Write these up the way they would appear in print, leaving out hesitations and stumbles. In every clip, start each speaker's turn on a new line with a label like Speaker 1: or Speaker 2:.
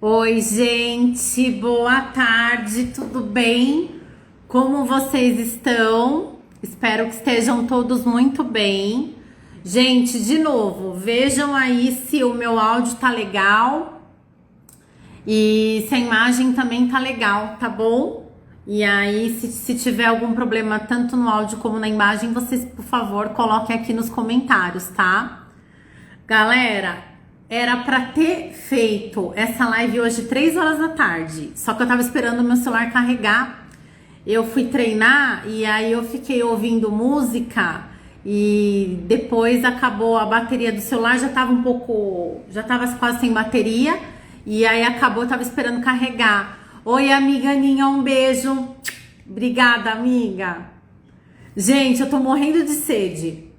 Speaker 1: Oi, gente, boa tarde, tudo bem? Como vocês estão? Espero que estejam todos muito bem. Gente, de novo, vejam aí se o meu áudio tá legal e se a imagem também tá legal, tá bom? E aí, se tiver algum problema tanto no áudio como na imagem, vocês, por favor, coloquem aqui nos comentários, tá? Galera, era pra ter feito essa live hoje 3 horas da tarde, só que eu tava esperando o meu celular carregar. Eu fui treinar e aí eu fiquei ouvindo música e depois acabou a bateria do celular, já tava quase sem bateria e aí acabou, eu tava esperando carregar. Oi, amiga Aninha, um beijo. Obrigada, amiga. Gente, eu tô morrendo de sede.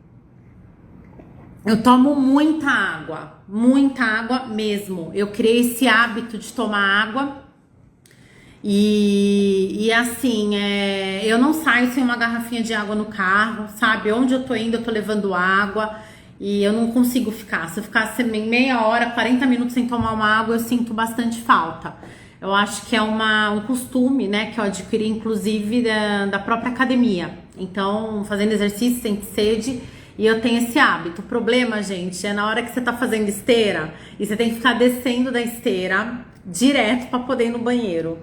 Speaker 1: Eu tomo muita água mesmo. Eu criei esse hábito de tomar água e assim, eu não saio sem uma garrafinha de água no carro, sabe? Onde eu tô indo, eu tô levando água e eu não consigo ficar. Se eu ficar meia hora, 40 minutos sem tomar uma água, eu sinto bastante falta. Eu acho que é um costume, né, que eu adquiri, inclusive, da própria academia. Então, fazendo exercício, sente sede. E eu tenho esse hábito. O problema, gente, é na hora que você tá fazendo esteira e você tem que ficar descendo da esteira direto pra poder ir no banheiro.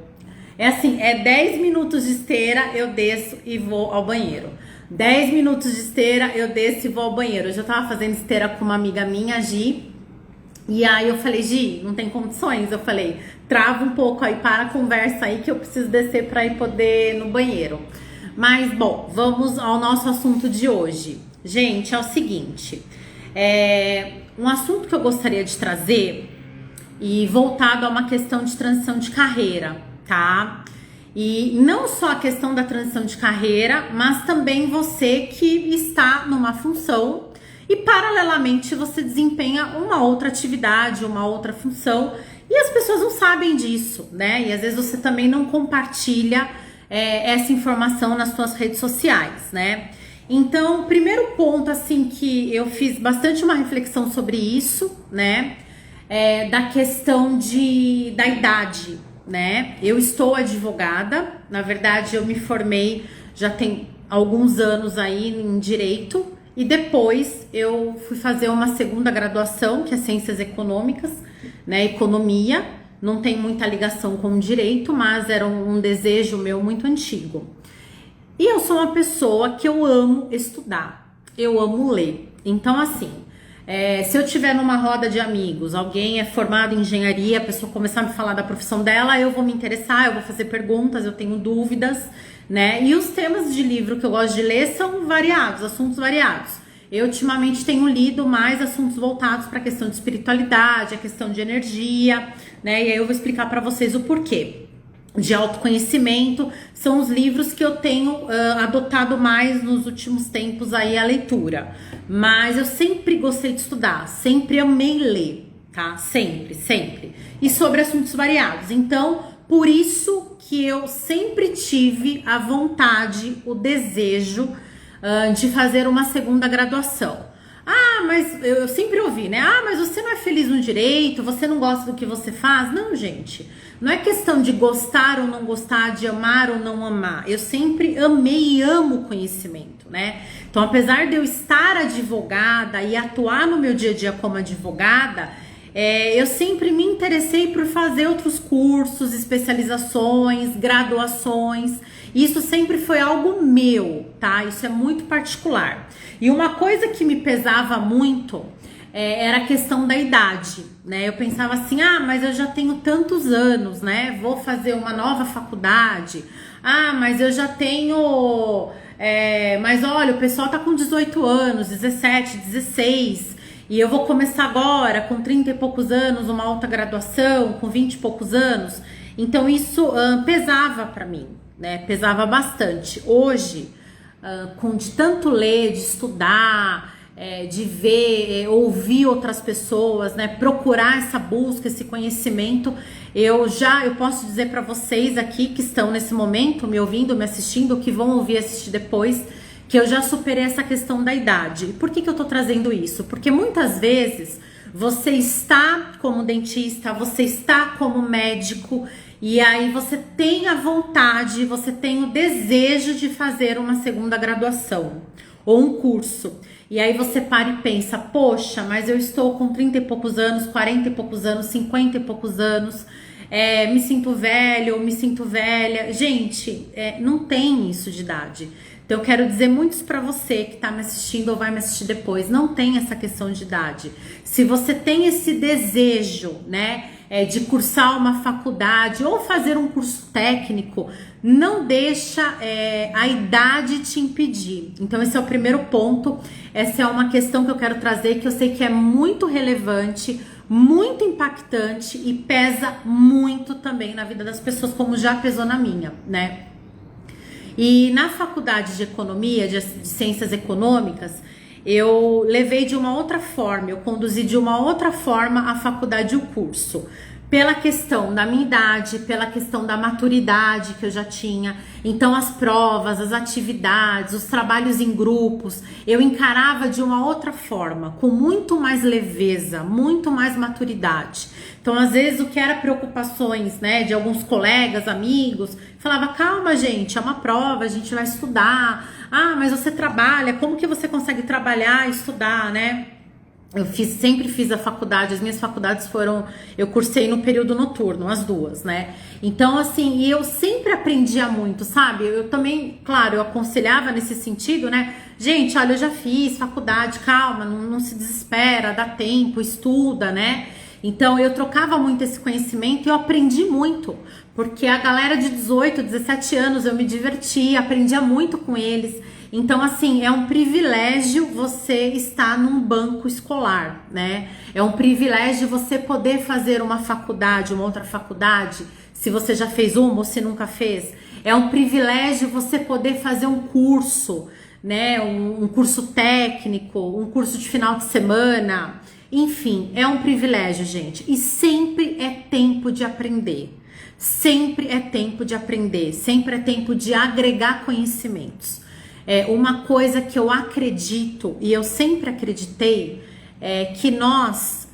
Speaker 1: É assim, 10 minutos de esteira, eu desço e vou ao banheiro. 10 minutos de esteira, eu desço e vou ao banheiro. Eu já tava fazendo esteira com uma amiga minha, a Gi. E aí eu falei, Gi, não tem condições. Eu falei, trava um pouco aí, para a conversa aí que eu preciso descer pra ir poder ir no banheiro. Mas, bom, vamos ao nosso assunto de hoje. Gente, é o seguinte, um assunto que eu gostaria de trazer e voltado a uma questão de transição de carreira, tá? E não só a questão da transição de carreira, mas também você que está numa função e paralelamente você desempenha uma outra atividade, uma outra função e as pessoas não sabem disso, né? E às vezes você também não compartilha essa informação nas suas redes sociais, né? Então, o primeiro ponto, assim, que eu fiz bastante uma reflexão sobre isso, né, da questão da idade, né, eu estou advogada, na verdade eu me formei já tem alguns anos aí em Direito, e depois eu fui fazer uma segunda graduação, que é Ciências Econômicas, né, Economia, não tem muita ligação com o Direito, mas era um desejo meu muito antigo. E eu sou uma pessoa que eu amo estudar, eu amo ler. Então, assim, se eu tiver numa roda de amigos, alguém é formado em engenharia, a pessoa começar a me falar da profissão dela, eu vou me interessar, eu vou fazer perguntas, eu tenho dúvidas, né? E os temas de livro que eu gosto de ler são variados, assuntos variados. Eu ultimamente tenho lido mais assuntos voltados para a questão de espiritualidade, a questão de energia, né? E aí eu vou explicar para vocês o porquê. De autoconhecimento, são os livros que eu tenho adotado mais nos últimos tempos aí a leitura. Mas eu sempre gostei de estudar, sempre amei ler, tá? Sempre. E sobre assuntos variados. Então, por isso que eu sempre tive a vontade, o desejo de fazer uma segunda graduação. Ah, mas eu sempre ouvi, né? Ah, mas você não é feliz no direito, você não gosta do que você faz? Não, gente. Não é questão de gostar ou não gostar, de amar ou não amar. Eu sempre amei e amo conhecimento, né? Então, apesar de eu estar advogada e atuar no meu dia a dia como advogada, eu sempre me interessei por fazer outros cursos, especializações, graduações. Isso sempre foi algo meu, tá? Isso é muito particular. E uma coisa que me pesava muito era a questão da idade, né? Eu pensava assim, mas eu já tenho tantos anos, né? Vou fazer uma nova faculdade. Mas eu já tenho... mas olha, o pessoal tá com 18 anos, 17, 16... E eu vou começar agora, com 30 e poucos anos, uma alta graduação, com 20 e poucos anos. Então, isso pesava para mim, né? Pesava bastante. Hoje, de tanto ler, de estudar, de ver, ouvir outras pessoas, né? Procurar essa busca, esse conhecimento, eu posso dizer para vocês aqui que estão nesse momento me ouvindo, me assistindo, que vão ouvir e assistir depois, que eu já superei essa questão da idade. E por que eu tô trazendo isso? Porque muitas vezes Você está como dentista, você está como médico, e aí você tem a vontade, você tem o desejo de fazer uma segunda graduação ou um curso. E aí você para e pensa, poxa, mas eu estou com 30 e poucos anos, 40 e poucos anos, 50 e poucos anos, me sinto velho ou me sinto velha. Gente, não tem isso de idade. Então eu quero dizer muito para você que está me assistindo ou vai me assistir depois, não tem essa questão de idade. Se você tem esse desejo, né, de cursar uma faculdade ou fazer um curso técnico, não deixa a idade te impedir. Então esse é o primeiro ponto, essa é uma questão que eu quero trazer, que eu sei que é muito relevante, muito impactante e pesa muito também na vida das pessoas, como já pesou na minha, né? E na faculdade de economia, de ciências econômicas, eu levei de uma outra forma, eu conduzi de uma outra forma a faculdade e o curso. Pela questão da minha idade, pela questão da maturidade que eu já tinha. Então as provas, as atividades, os trabalhos em grupos, eu encarava de uma outra forma, com muito mais leveza, muito mais maturidade. Então às vezes o que era preocupações, né, de alguns colegas, amigos, falava, calma gente, é uma prova, a gente vai estudar. Ah, mas você trabalha, como que você consegue trabalhar e estudar, né? Eu sempre fiz a faculdade, as minhas faculdades foram, eu cursei no período noturno, as duas, né? Então, assim, eu sempre aprendia muito, sabe? Eu também, claro, eu aconselhava nesse sentido, né? Gente, olha, eu já fiz faculdade, calma, não se desespera, dá tempo, estuda, né? Então, eu trocava muito esse conhecimento e eu aprendi muito, porque a galera de 18, 17 anos, eu me divertia, aprendia muito com eles. Então, assim, é um privilégio você estar num banco escolar, né? É um privilégio você poder fazer uma faculdade, uma outra faculdade, se você já fez uma ou se nunca fez. É um privilégio você poder fazer um curso, né? Um curso técnico, um curso de final de semana. Enfim, é um privilégio, gente. E sempre é tempo de aprender. Sempre é tempo de aprender. Sempre é tempo de agregar conhecimentos. Uma coisa que eu acredito, e eu sempre acreditei, é que nós,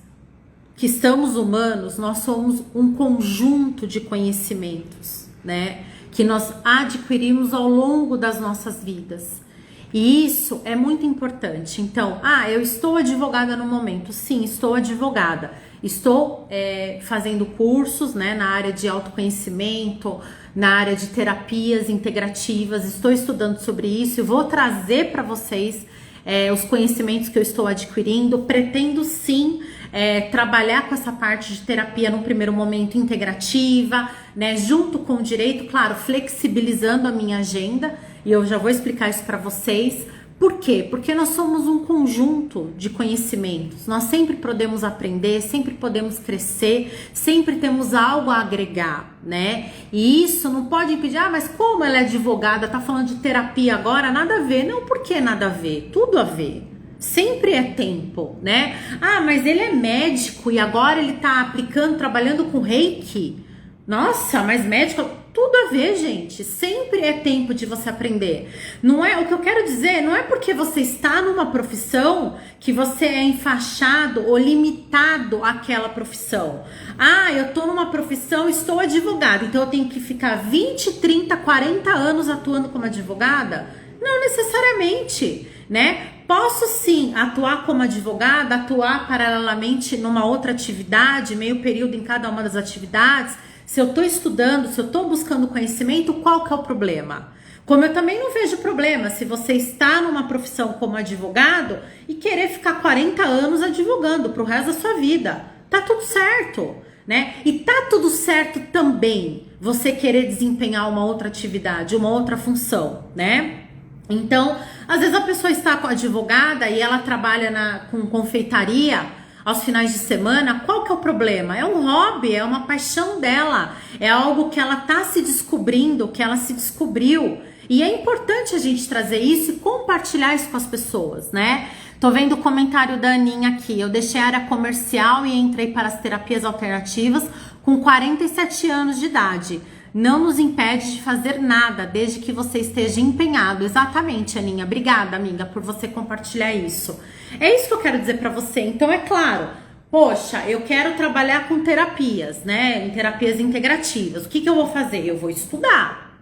Speaker 1: que somos humanos, nós somos um conjunto de conhecimentos, né? Que nós adquirimos ao longo das nossas vidas. E isso é muito importante. Então, eu estou advogada no momento. Sim, estou advogada. Estou fazendo cursos, né, na área de autoconhecimento, na área de terapias integrativas. Estou estudando sobre isso e vou trazer para vocês os conhecimentos que eu estou adquirindo. Pretendo sim trabalhar com essa parte de terapia no primeiro momento integrativa, né, junto com o direito, claro, flexibilizando a minha agenda. E eu já vou explicar isso para vocês. Por quê? Porque nós somos um conjunto de conhecimentos. Nós sempre podemos aprender, sempre podemos crescer, sempre temos algo a agregar, né? E isso não pode impedir, mas como ela é advogada, tá falando de terapia agora, nada a ver. Não, por que nada a ver? Tudo a ver. Sempre é tempo, né? Mas ele é médico e agora ele tá aplicando, trabalhando com reiki. Nossa, mas médico, tudo a ver, gente. Sempre é tempo de você aprender. Não é, o que eu quero dizer, não é porque você está numa profissão que você é enfaixado ou limitado àquela profissão. Eu tô numa profissão, estou advogada, então eu tenho que ficar 20, 30, 40 anos atuando como advogada? Não necessariamente, né? Posso sim atuar como advogada, atuar paralelamente numa outra atividade, meio período em cada uma das atividades. Se eu estou estudando, se eu estou buscando conhecimento, qual que é o problema? Como eu também não vejo problema se você está numa profissão como advogado e querer ficar 40 anos advogando pro resto da sua vida. Tá tudo certo, né? E tá tudo certo também você querer desempenhar uma outra atividade, uma outra função, né? Então, às vezes a pessoa está com advogada e ela trabalha com confeitaria aos finais de semana. Qual que é o problema? É um hobby, é uma paixão dela, é algo que ela tá se descobrindo, que ela se descobriu. E é importante a gente trazer isso e compartilhar isso com as pessoas, né? Tô vendo o comentário da Aninha aqui. Eu deixei a área comercial e entrei para as terapias alternativas com 47 anos de idade. Não nos impede de fazer nada, desde que você esteja empenhado. Exatamente, Aninha. Obrigada, amiga, por você compartilhar isso. É isso que eu quero dizer pra você. Então, é claro, Poxa, eu quero trabalhar com terapias, né? Em terapias integrativas. O que eu vou fazer? Eu vou estudar.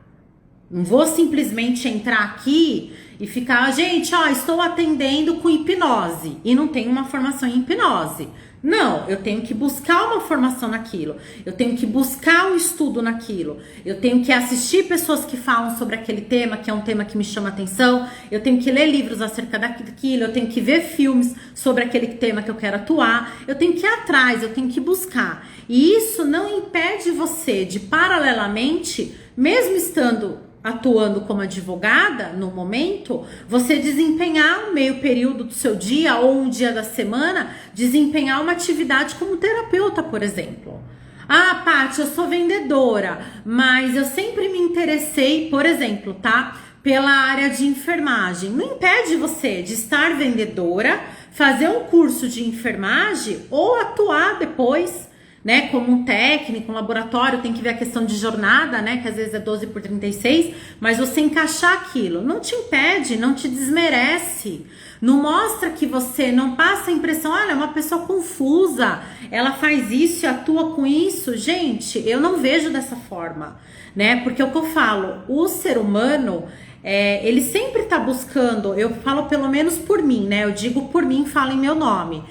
Speaker 1: Não vou simplesmente entrar aqui e ficar, gente, ó, estou atendendo com hipnose e não tenho uma formação em hipnose. Não, eu tenho que buscar uma formação naquilo, eu tenho que buscar um estudo naquilo, eu tenho que assistir pessoas que falam sobre aquele tema, que é um tema que me chama atenção, eu tenho que ler livros acerca daquilo, eu tenho que ver filmes sobre aquele tema que eu quero atuar, eu tenho que ir atrás, eu tenho que buscar. E isso não impede você de, paralelamente, mesmo estando atuando como advogada no momento, você desempenhar um meio período do seu dia ou um dia da semana, desempenhar uma atividade como terapeuta, por exemplo. Ah, Paty, eu sou vendedora, mas eu sempre me interessei, por exemplo, tá? Pela área de enfermagem. Não impede você de estar vendedora, fazer um curso de enfermagem ou atuar depois, né, como um técnico, um laboratório. Tem que ver a questão de jornada, né, que às vezes é 12/36, mas você encaixar aquilo, não te impede, não te desmerece, não mostra que você, não passa a impressão, olha, é uma pessoa confusa, ela faz isso e atua com isso. Gente, eu não vejo dessa forma, né, porque é o que eu falo, o ser humano, ele sempre tá buscando, eu falo pelo menos por mim, né, eu digo por mim, falo em meu nome,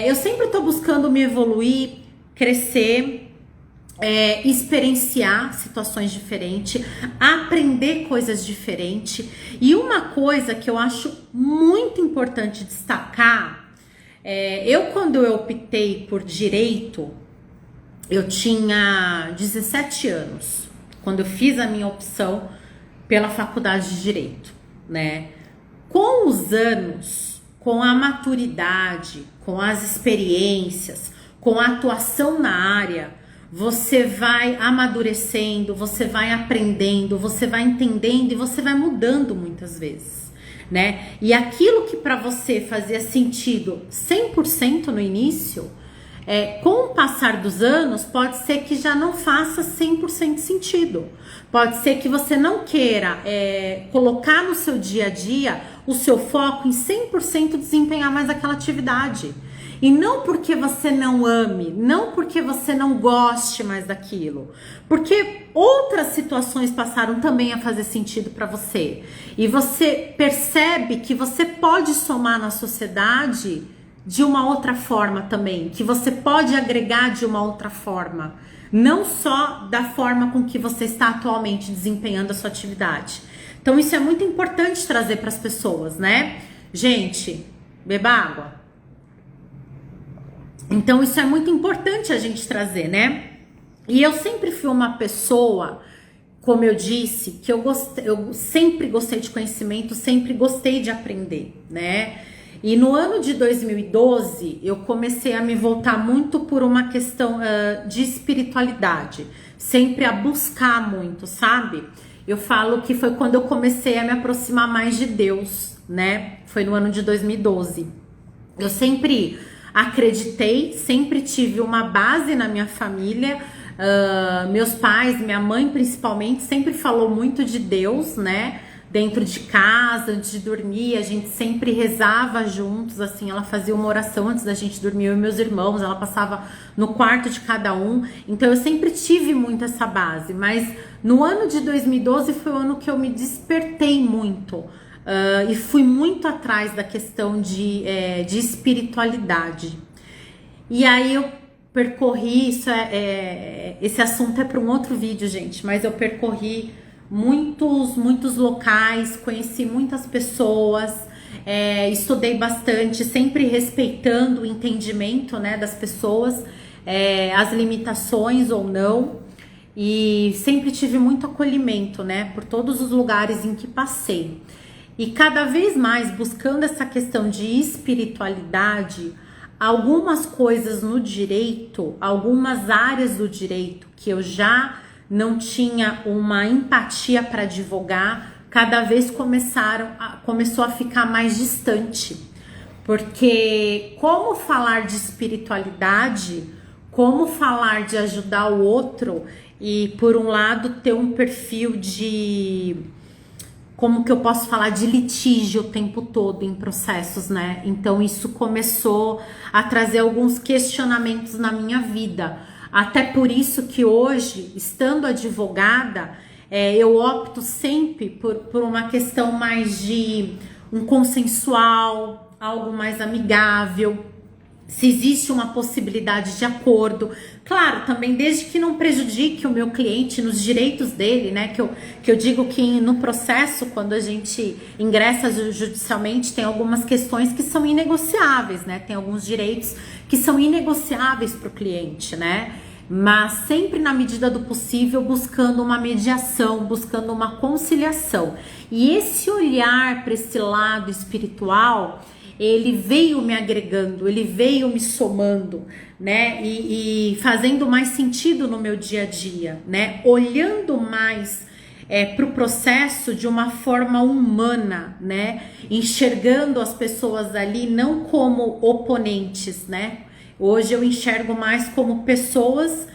Speaker 1: eu sempre tô buscando me evoluir, crescer, experienciar situações diferentes, aprender coisas diferentes. E uma coisa que eu acho muito importante destacar, quando eu optei por direito, eu tinha 17 anos, quando eu fiz a minha opção pela faculdade de direito, né? Com os anos, com a maturidade, com as experiências, com a atuação na área, você vai amadurecendo, você vai aprendendo, você vai entendendo e você vai mudando muitas vezes, né? E aquilo que para você fazia sentido 100% no início, com o passar dos anos, pode ser que já não faça 100% sentido. Pode ser que você não queira colocar no seu dia a dia o seu foco em 100% desempenhar mais aquela atividade. E não porque você não ame, não porque você não goste mais daquilo, porque outras situações passaram também a fazer sentido para você. E você percebe que você pode somar na sociedade de uma outra forma também, que você pode agregar de uma outra forma, não só da forma com que você está atualmente desempenhando a sua atividade. Então isso é muito importante trazer para as pessoas, né? Gente, beba água. Então isso é muito importante a gente trazer, né? E eu sempre fui uma pessoa, como eu disse, que eu sempre gostei de conhecimento, sempre gostei de aprender, né? E no ano de 2012, eu comecei a me voltar muito por uma questão de espiritualidade, sempre a buscar muito, sabe? Eu falo que foi quando eu comecei a me aproximar mais de Deus, né? Foi no ano de 2012. Eu sempre acreditei, sempre tive uma base na minha família, meus pais, minha mãe principalmente, sempre falou muito de Deus, né? Dentro de casa, antes de dormir, a gente sempre rezava juntos, assim, ela fazia uma oração antes da gente dormir, eu e meus irmãos, ela passava no quarto de cada um, então eu sempre tive muito essa base, mas no ano de 2012 foi o ano que eu me despertei muito, e fui muito atrás da questão de espiritualidade. E aí eu percorri, esse assunto é para um outro vídeo, gente, mas eu percorri muitos locais, conheci muitas pessoas, estudei bastante, sempre respeitando o entendimento, né, das pessoas, as limitações ou não, e sempre tive muito acolhimento, né, por todos os lugares em que passei. E cada vez mais buscando essa questão de espiritualidade, algumas coisas no direito, algumas áreas do direito que eu já não tinha uma empatia para advogar, cada vez começou a ficar mais distante. Porque como falar de espiritualidade, como falar de ajudar o outro e, por um lado, ter um perfil de como que eu posso falar, de litígio o tempo todo em processos, né? Então isso começou a trazer alguns questionamentos na minha vida. Até por isso que hoje, estando advogada, eu opto sempre por uma questão mais de um consensual, algo mais amigável. Se existe uma possibilidade de acordo, claro, também desde que não prejudique o meu cliente nos direitos dele, né? Que eu digo que no processo, quando a gente ingressa judicialmente, tem algumas questões que são inegociáveis, né? Tem alguns direitos que são inegociáveis para o cliente, né? Mas sempre na medida do possível buscando uma mediação, buscando uma conciliação. E esse olhar para esse lado espiritual, ele veio me agregando, ele veio me somando, né? E fazendo mais sentido no meu dia a dia, né? Olhando mais para o processo de uma forma humana, né? Enxergando as pessoas ali não como oponentes, né? Hoje eu enxergo mais como pessoas,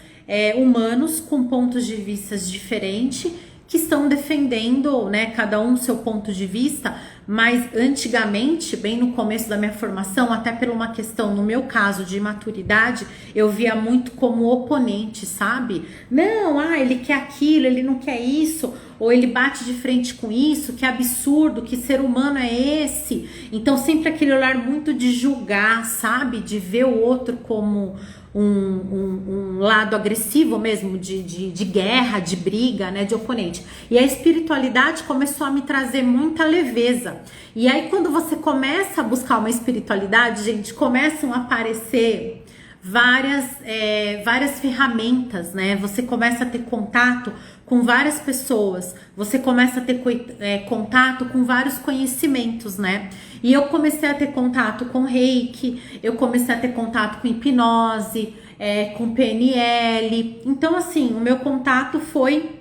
Speaker 1: humanos com pontos de vista diferentes, que estão defendendo, né, cada um seu ponto de vista. Mas antigamente, bem no começo da minha formação, até por uma questão, no meu caso, de maturidade, eu via muito como oponente, sabe? Não, ele quer aquilo, ele não quer isso, ou ele bate de frente com isso, que absurdo, que ser humano é esse? Então sempre aquele olhar muito de julgar, sabe? De ver o outro como um lado agressivo mesmo, de guerra, de briga, né, de oponente. E a espiritualidade começou a me trazer muita leveza. E aí quando você começa a buscar uma espiritualidade, gente, começam a aparecer várias ferramentas, né? Você começa a ter contato com várias pessoas, você começa a ter contato com vários conhecimentos, né? E eu comecei a ter contato com Reiki, eu comecei a ter contato com hipnose, com PNL. Então, assim, o meu contato foi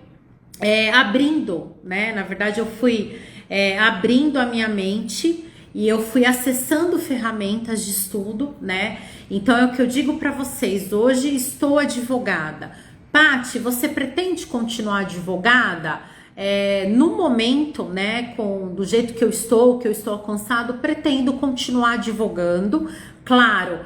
Speaker 1: abrindo, né? Na verdade, eu fui abrindo a minha mente e eu fui acessando ferramentas de estudo, né? Então, é o que eu digo para vocês. Hoje estou advogada. Paty, você pretende continuar advogada? No momento, né, do jeito que eu estou alcançado, pretendo continuar advogando, claro,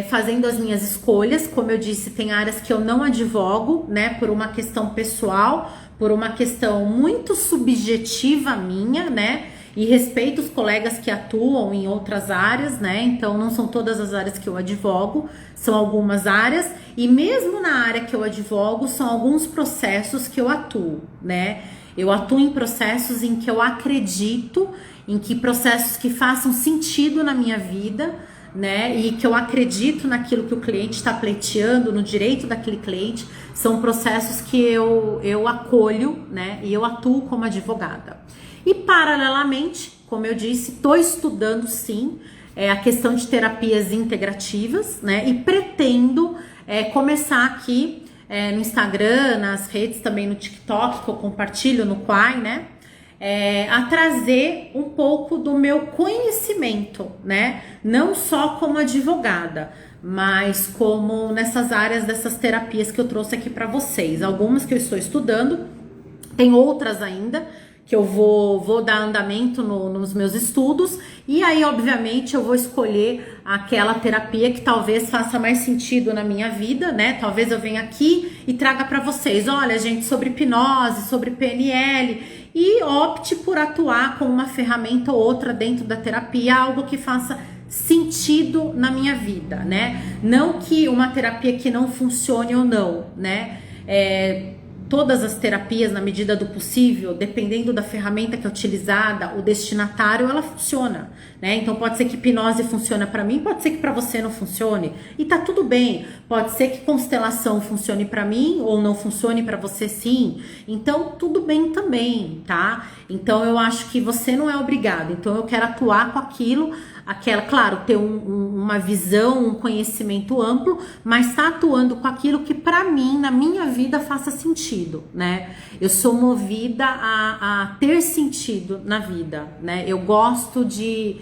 Speaker 1: fazendo as minhas escolhas. Como eu disse, tem áreas que eu não advogo, né, por uma questão pessoal, por uma questão muito subjetiva minha, né, e respeito os colegas que atuam em outras áreas, né? Então não são todas as áreas que eu advogo, são algumas áreas, e mesmo na área que eu advogo, são alguns processos que eu atuo, né? Eu atuo em processos em que eu acredito, em que processos que façam sentido na minha vida, né? E que eu acredito naquilo que o cliente está pleiteando, no direito daquele cliente. São processos que eu acolho, né? E eu atuo como advogada. E paralelamente, como eu disse, estou estudando sim a questão de terapias integrativas, né? E pretendo começar aqui no Instagram, nas redes, também no TikTok, que eu compartilho no Quai, né? A trazer um pouco do meu conhecimento, né? Não só como advogada, mas como nessas áreas dessas terapias que eu trouxe aqui para vocês. Algumas que eu estou estudando, tem outras ainda que eu vou dar andamento nos meus estudos, e aí obviamente eu vou escolher aquela terapia que talvez faça mais sentido na minha vida, né? Talvez eu venha aqui e traga para vocês, olha gente, sobre hipnose, sobre PNL, e opte por atuar com uma ferramenta ou outra dentro da terapia, algo que faça sentido na minha vida, né? Não que uma terapia que não funcione ou não, né? Todas as terapias, na medida do possível, dependendo da ferramenta que é utilizada, o destinatário, ela funciona, né? Então pode ser que hipnose funcione para mim, pode ser que para você não funcione, e tá tudo bem. Pode ser que constelação funcione para mim ou não funcione para você, sim. Então tudo bem também, tá? Então eu acho que você não é obrigado. Então eu quero atuar com aquilo, claro, ter uma visão, um conhecimento amplo, mas tá atuando com aquilo que para mim, na minha vida, faça sentido, né? Eu sou movida a ter sentido na vida, né? Eu gosto de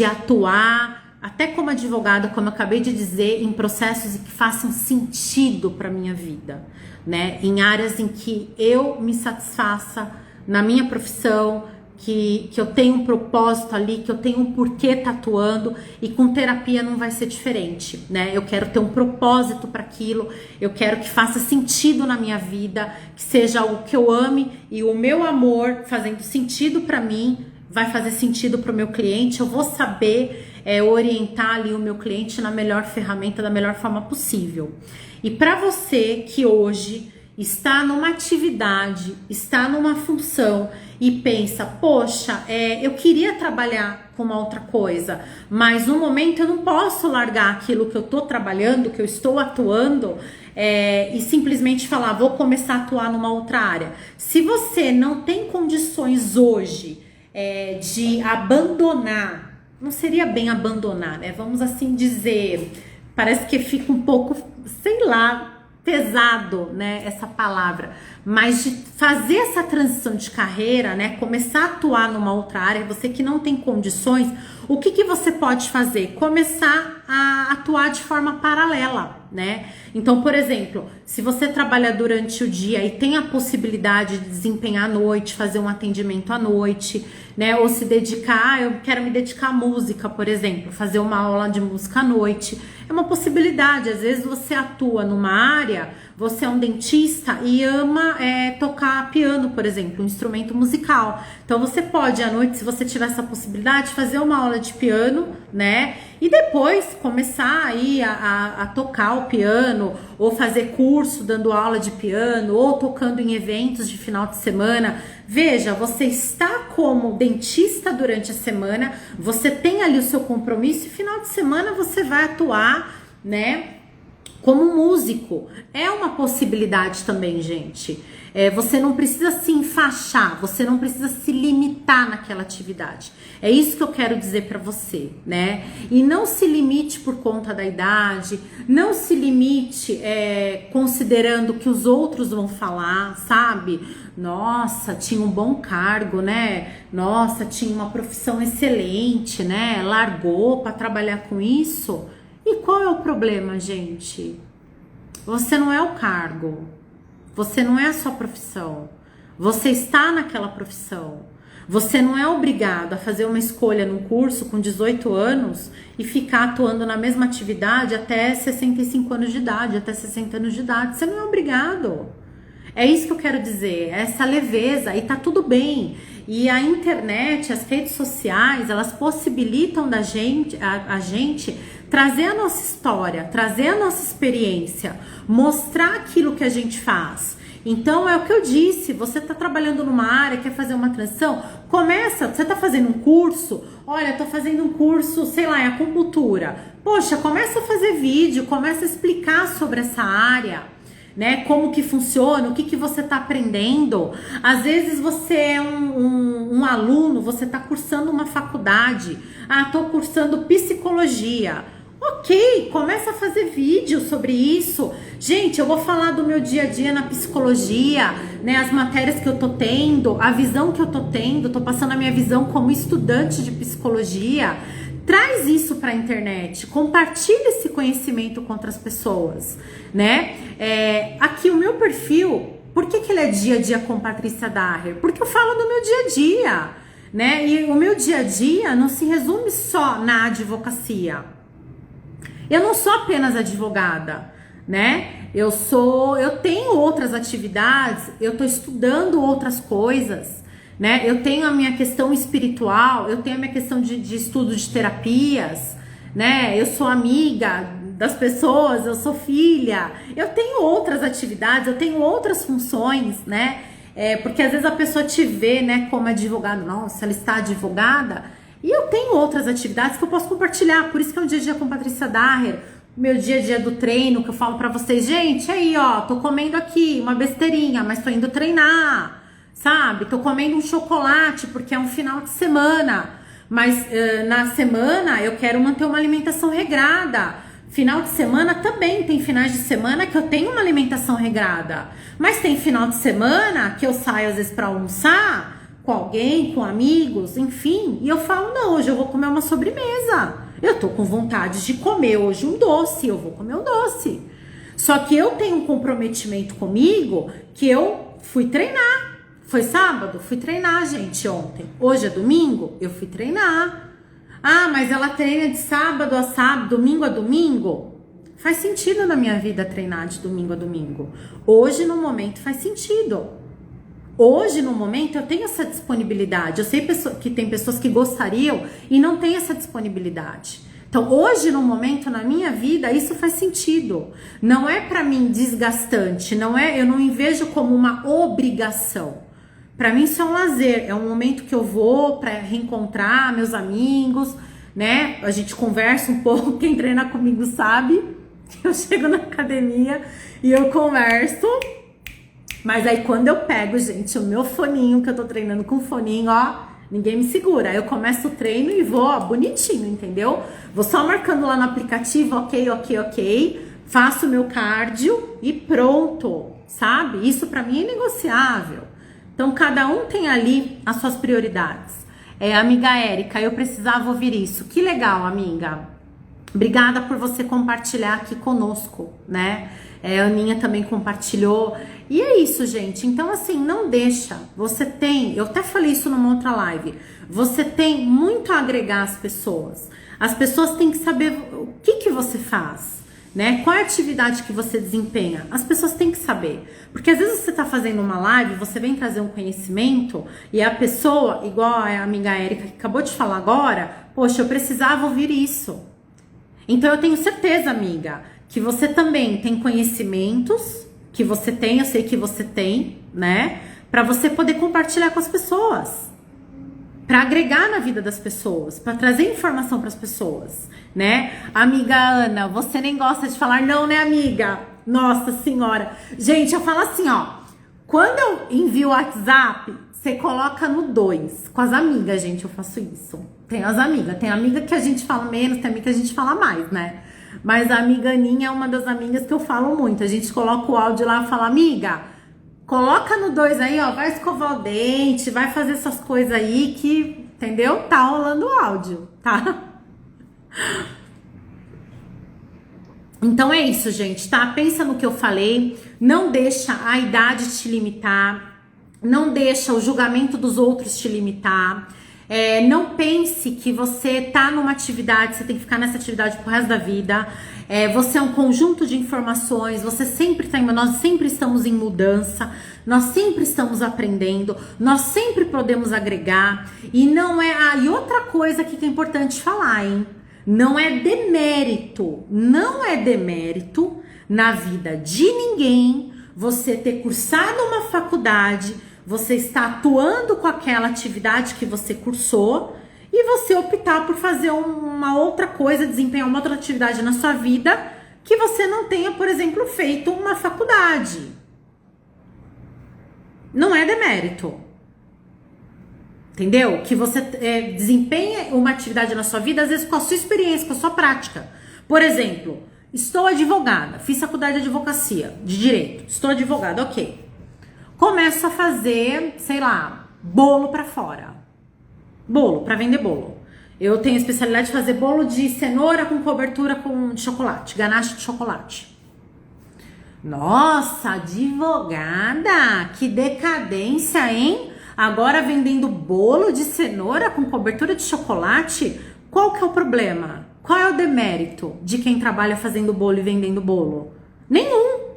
Speaker 1: atuar, até como advogada, como eu acabei de dizer, em processos que façam sentido para minha vida, né? Em áreas em que eu me satisfaça na minha profissão, que eu tenho um propósito ali, que eu tenho um porquê tatuando, e com terapia não vai ser diferente, né? Eu quero ter um propósito para aquilo, eu quero que faça sentido na minha vida, que seja algo que eu ame, e o meu amor fazendo sentido para mim, vai fazer sentido para o meu cliente, eu vou saber orientar ali o meu cliente na melhor ferramenta, da melhor forma possível. E para você que hoje está numa atividade, está numa função e pensa, poxa, eu queria trabalhar com uma outra coisa, mas no momento eu não posso largar aquilo que eu estou trabalhando, que eu estou atuando, e simplesmente falar, vou começar a atuar numa outra área. Se você não tem condições hoje de abandonar, não seria bem abandonar, né? Vamos assim dizer, parece que fica um pouco, sei lá, pesado, né, essa palavra, mas de fazer essa transição de carreira, né, começar a atuar numa outra área, você que não tem condições, o que você pode fazer? Começar a atuar de forma paralela, né? Então, por exemplo, se você trabalha durante o dia e tem a possibilidade de desempenhar à noite, fazer um atendimento à noite, né, ou se dedicar, eu quero me dedicar à música, por exemplo, fazer uma aula de música à noite, é uma possibilidade. Às vezes você atua numa área, você é um dentista e ama tocar piano, por exemplo, um instrumento musical. Então você pode à noite, se você tiver essa possibilidade, fazer uma aula de piano, né? E depois começar aí a tocar o piano, ou fazer curso dando aula de piano, ou tocando em eventos de final de semana. Veja, você está como dentista durante a semana, você tem ali o seu compromisso, e final de semana você vai atuar, né, como músico. É uma possibilidade também, gente. Você não precisa se enfaixar, você não precisa se limitar naquela atividade. É isso que eu quero dizer para você, né? E não se limite por conta da idade, não se limite considerando o que os outros vão falar, sabe? Nossa, tinha um bom cargo, né? Nossa, tinha uma profissão excelente, né? Largou para trabalhar com isso. E qual é o problema, gente? Você não é o cargo, você não é a sua profissão, você está naquela profissão. Você não é obrigado a fazer uma escolha num curso com 18 anos e ficar atuando na mesma atividade até 65 anos de idade, até 60 anos de idade. Você não é obrigado. É isso que eu quero dizer, essa leveza, e tá tudo bem. E a internet, as redes sociais, elas possibilitam a gente trazer a nossa história, trazer a nossa experiência, mostrar aquilo que a gente faz. Então é o que eu disse, você está trabalhando numa área, quer fazer uma transição, começa, você está fazendo um curso, olha, estou fazendo um curso, sei lá, em acupuntura. Poxa, começa a fazer vídeo, começa a explicar sobre essa área, né? Como que funciona, o que você está aprendendo. Às vezes você é um aluno, você está cursando uma faculdade, estou cursando psicologia. Ok, começa a fazer vídeo sobre isso. Gente, eu vou falar do meu dia a dia na psicologia, né? As matérias que eu tô tendo, a visão que eu tô tendo, tô passando a minha visão como estudante de psicologia. Traz isso para a internet, compartilha esse conhecimento com outras pessoas, né? Aqui o meu perfil, por que ele é dia a dia com Patrícia Daher? Porque eu falo do meu dia a dia, né? E o meu dia a dia não se resume só na advocacia. Eu não sou apenas advogada, né? Eu tenho outras atividades, eu tô estudando outras coisas, né? Eu tenho a minha questão espiritual, eu tenho a minha questão de estudo de terapias, né? Eu sou amiga das pessoas, eu sou filha, eu tenho outras atividades, eu tenho outras funções, né? Porque às vezes a pessoa te vê, né, como advogada, nossa, ela está advogada. E eu tenho outras atividades que eu posso compartilhar, por isso que é o dia a dia com Patrícia Daher, meu dia a dia do treino, que eu falo pra vocês, gente, aí ó, tô comendo aqui uma besteirinha, mas tô indo treinar, sabe? Tô comendo um chocolate, porque é um final de semana, mas na semana eu quero manter uma alimentação regrada. Final de semana também, tem finais de semana que eu tenho uma alimentação regrada, mas tem final de semana que eu saio às vezes pra almoçar, com alguém, com amigos, enfim, e eu falo, não, hoje eu vou comer uma sobremesa, eu tô com vontade de comer hoje um doce, eu vou comer um doce, só que eu tenho um comprometimento comigo, que eu fui treinar, Foi sábado? Fui treinar, gente, ontem. Hoje é domingo? Eu fui treinar. Ah, mas ela treina de sábado a sábado, domingo a domingo? Faz sentido na minha vida treinar de domingo a domingo. Hoje, no momento, faz sentido. Hoje, no momento, eu tenho essa disponibilidade. Eu sei que tem pessoas que gostariam e não tem essa disponibilidade. Então, hoje, no momento, na minha vida, isso faz sentido. Não é para mim desgastante, eu não vejo como uma obrigação. Para mim, isso é um lazer, é um momento que eu vou para reencontrar meus amigos, né? A gente conversa um pouco, quem treina comigo sabe. Eu chego na academia e eu converso. Mas aí quando eu pego, gente, o meu foninho, que eu tô treinando com foninho, ó, ninguém me segura. Aí eu começo o treino e vou, ó, bonitinho, entendeu? Vou só marcando lá no aplicativo, ok. Faço meu cardio e pronto, sabe? Isso pra mim é negociável. Então cada um tem ali as suas prioridades. Amiga Érica, eu precisava ouvir isso. Que legal, amiga. Obrigada por você compartilhar aqui conosco, né? A Aninha também compartilhou. E é isso, gente. Então, assim, não deixa. Você tem, eu até falei isso numa outra live, você tem muito a agregar às pessoas. As pessoas têm que saber o que você faz, né? Qual é a atividade que você desempenha? As pessoas têm que saber. Porque às vezes você tá fazendo uma live, você vem trazer um conhecimento e a pessoa, igual a amiga Érica que acabou de falar agora, poxa, eu precisava ouvir isso. Então eu tenho certeza, amiga, que você também tem conhecimentos que você tem, eu sei que você tem, né? Para você poder compartilhar com as pessoas, para agregar na vida das pessoas, para trazer informação para as pessoas, né? Amiga Ana, você nem gosta de falar não, né, amiga? Nossa senhora. Gente, eu falo assim, ó. Quando eu envio o WhatsApp, você coloca no 2. Com as amigas, gente, eu faço isso. Tem as amigas. Tem amiga que a gente fala menos, tem amiga que a gente fala mais, né? Mas a amiga Aninha é uma das amigas que eu falo muito. A gente coloca o áudio lá e fala, amiga, coloca no 2 aí, ó. Vai escovar o dente, vai fazer essas coisas aí que, entendeu? Tá rolando o áudio, tá? Então é isso, gente, tá? Pensa no que eu falei. Não deixa a idade te limitar. Não deixa o julgamento dos outros te limitar. Não pense que você tá numa atividade, você tem que ficar nessa atividade pro resto da vida. Você é um conjunto de informações, você sempre tá nós sempre estamos em mudança, nós sempre estamos aprendendo, nós sempre podemos agregar. E não é. E outra coisa aqui que é importante falar, hein? Não é demérito na vida de ninguém você ter cursado uma faculdade, você está atuando com aquela atividade que você cursou e você optar por fazer uma outra coisa, desempenhar uma outra atividade na sua vida que você não tenha, por exemplo, feito uma faculdade. Não é demérito. Entendeu? Que você desempenha uma atividade na sua vida, às vezes com a sua experiência, com a sua prática. Por exemplo, estou advogada, fiz faculdade de advocacia, de direito, estou advogada, ok. Começo a fazer, sei lá, bolo pra fora. Bolo, pra vender bolo. Eu tenho a especialidade de fazer bolo de cenoura com cobertura de chocolate, ganache de chocolate. Nossa, advogada, que decadência, hein? Agora vendendo bolo de cenoura com cobertura de chocolate, qual que é o problema? Qual é o demérito de quem trabalha fazendo bolo e vendendo bolo? Nenhum.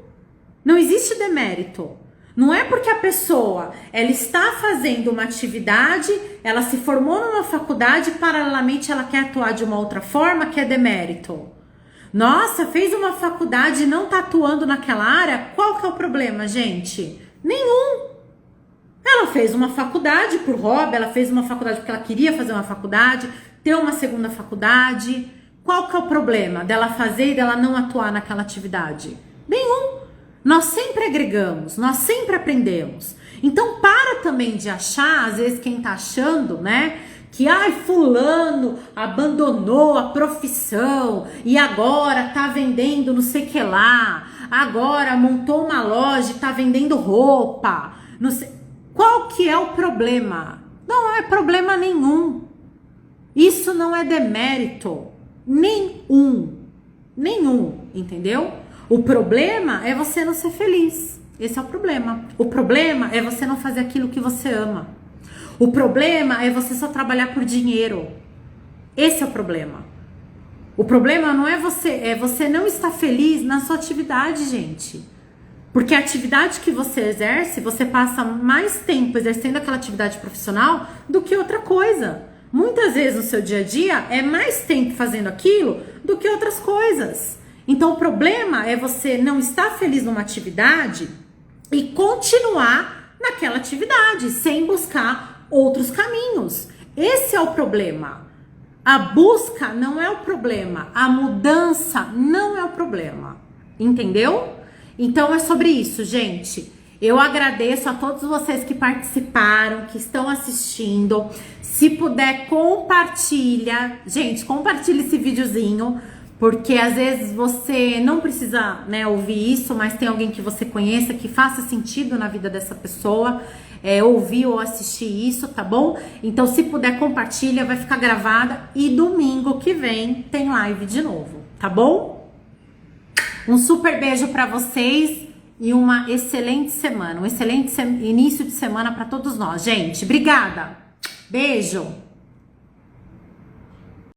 Speaker 1: Não existe demérito. Não é porque a pessoa, ela está fazendo uma atividade, ela se formou numa faculdade, paralelamente ela quer atuar de uma outra forma, que é demérito. Nossa, fez uma faculdade e não está atuando naquela área, qual que é o problema, gente? Nenhum. Ela fez uma faculdade por hobby, ela fez uma faculdade porque ela queria fazer uma faculdade, ter uma segunda faculdade. Qual que é o problema dela fazer e dela não atuar naquela atividade? Nenhum. Nós sempre agregamos, nós sempre aprendemos. Então para também de achar, às vezes quem tá achando, né, que fulano abandonou a profissão e agora tá vendendo não sei o que lá, agora montou uma loja e tá vendendo roupa, não sei. Qual que é o problema? Não é problema nenhum. Isso não é demérito nenhum, entendeu? O problema é você não ser feliz. Esse é o problema. O problema é você não fazer aquilo que você ama. O problema é você só trabalhar por dinheiro. Esse é o problema. O problema não é você não estar feliz na sua atividade, gente. Porque a atividade que você exerce, você passa mais tempo exercendo aquela atividade profissional do que outra coisa. Muitas vezes no seu dia a dia é mais tempo fazendo aquilo do que outras coisas. Então o problema é você não estar feliz numa atividade e continuar naquela atividade sem buscar outros caminhos. Esse é o problema. A busca não é o problema, a mudança não é o problema. Entendeu? Então é sobre isso, gente. Eu agradeço a todos vocês que participaram, que estão assistindo. Se puder, compartilha. Gente, compartilha esse videozinho, porque às vezes você não precisa, né, ouvir isso, mas tem alguém que você conheça, que faça sentido na vida dessa pessoa, ouvir ou assistir isso, tá bom? Então, se puder, compartilha, vai ficar gravada. E domingo que vem tem live de novo, tá bom? Um super beijo pra vocês e uma excelente semana, um excelente início de semana pra todos nós, gente. Obrigada. Beijo.